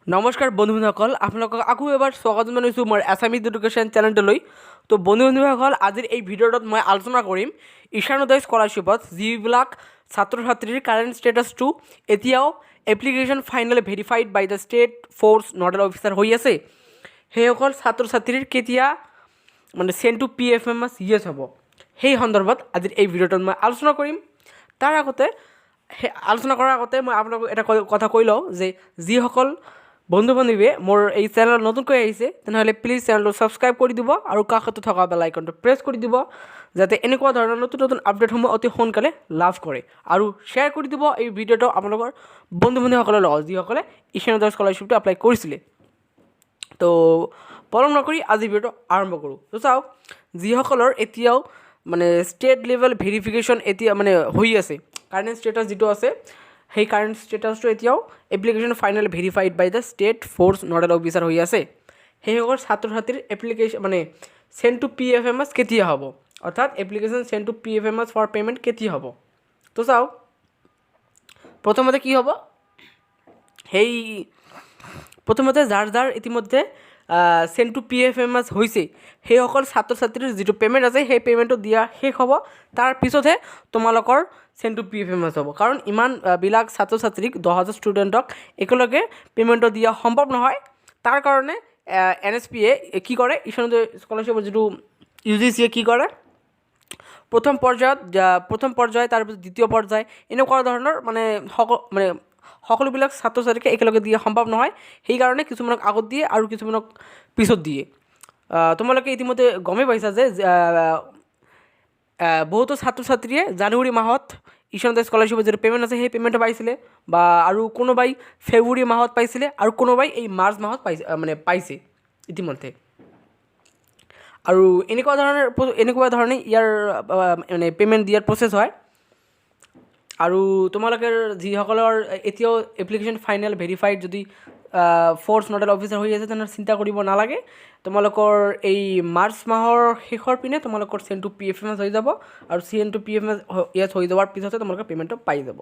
নমস্কাৰ বন্ধুসকল, আপোনালোকক আকৌ এবাৰ স্বাগত জনাইছোঁ মোৰ এছামিজ এডুকেশ্যন চেনেলটোলৈ। তো বন্ধুসকল, আজিৰ এই ভিডিঅ'টোত মই আলোচনা কৰিম ঈশানোদয় স্কলাৰশ্বিপত যিবিলাক ছাত্ৰ ছাত্ৰীৰ কাৰেণ্ট ষ্টেটাছটো এতিয়াও application final verified by the state for nodal officer হৈ আছে, সেইসকল ছাত্ৰ ছাত্ৰীৰ কেতিয়া মানে চেণ্ড টু PFMS ইয়েছ হ'ব, সেই সন্দৰ্ভত আজিৰ এই ভিডিঅ'টোত মই আলোচনা কৰিম। তাৰ আগতে আলোচনা কৰাৰ আগতে মই আপোনালোকক এটা কথা কৈ লওঁ যে যিসকল বন্ধু বান্ধৱীয়ে মোৰ এই চেনেলত নতুনকৈ আহিছে তেনেহ'লে প্লিজ চেনেলটো ছাবস্ক্ৰাইব কৰি দিব আৰু কাষতে থকা বেল আইকনটো প্ৰেছ কৰি দিব, যাতে এনেকুৱা ধৰণৰ নতুন নতুন আপডেটসমূহ অতি সোনকালে লাভ কৰে। আৰু শ্বেয়াৰ কৰি দিব এই ভিডিঅ'টো আপোনালোকৰ বন্ধু বান্ধৱীসকলৰ লগত যিসকলে ঈশানোদয় স্কলাৰশ্বিপটো এপ্লাই কৰিছিলে। তো পলম নকৰি আজি ভিডিঅ'টো আৰম্ভ কৰোঁ। তো চাওক, যিসকলৰ এতিয়াও মানে ষ্টেট লেভেল ভেৰিফিকেশ্যন এতিয়া মানে হৈ আছে, কাৰেণ্ট ষ্টেটাছ যিটো আছে সেই কাৰেণ্ট ষ্টেটাছটো এতিয়াও application final verified by the state for nodal officer হৈ আছে, সেইসকল ছাত্ৰ ছাত্ৰীৰ এপ্লিকেশ্যন মানে চেণ্ড টু PFMS কেতিয়া হ'ব, অৰ্থাৎ application send to PFMS for payment কেতিয়া হ'ব। তো চাওক, প্ৰথমতে কি হ'ব, প্ৰথমতে যাৰ ইতিমধ্যে চেণ্ড টু PFMS হৈছে সেইসকল ছাত্ৰ ছাত্ৰীৰ যিটো পে'মেণ্ট আছে সেই পে'মেণ্টটো দিয়া শেষ হ'ব, তাৰপিছতহে তোমালোকৰ চেণ্ড টু PFMS হ'ব। কাৰণ ইমানবিলাক ছাত্ৰ ছাত্ৰীক 10,000 ষ্টুডেণ্টক একেলগে পে'মেণ্টটো দিয়া সম্ভৱ নহয়। তাৰ কাৰণে NSPয়ে কি কৰে, ঈশানোদয় স্কলাৰশ্বিপৰ যিটো UGCয়ে কি কৰে, প্ৰথম পৰ্যায় তাৰপিছত দ্বিতীয় পৰ্যায় এনেকুৱা ধৰণৰ মানে সকলোবিলাক ছাত্ৰ ছাত্ৰীকে একেলগে দিয়া সম্ভৱ নহয়, সেইকাৰণে কিছুমানক আগত দিয়ে আৰু কিছুমানক পিছত দিয়ে। তোমালোকে ইতিমধ্যে গমেই পাইছা যে বহুতো ছাত্ৰ ছাত্ৰীয়ে জানুৱাৰী মাহত ঈশানোদয় স্কলাৰশ্বিপৰ যিটো পে'মেণ্ট আছে সেই পে'মেণ্টটো পাইছিলে, বা আৰু কোনোবাই ফেব্ৰুৱাৰী মাহত পাইছিলে আৰু কোনোবাই এই মাৰ্চ মাহত পাইছে ইতিমধ্যে। আৰু এনেকুৱা ধৰণে ইয়াৰ মানে পে'মেণ্ট দিয়াৰ প্ৰচেছ হয়। আৰু তোমালোকে যিসকলৰ এতিয়াও এপ্লিকেশ্যন ফাইনেল ভেৰিফাইড যদি ফ'ৰ্চ নডেল অফিচাৰ হৈ আছে তেনেহ'লে চিন্তা কৰিব নালাগে, তোমালোকৰ এই মাৰ্চ মাহৰ শেষৰ পিনে তোমালোকৰ চেণ্ড টু PFMS হৈ যাব, আৰু চেণ্ড টু PFMS ইয়াত হৈ যোৱাৰ পিছতে তোমালোকৰ পে'মেণ্টটো পাই যাব।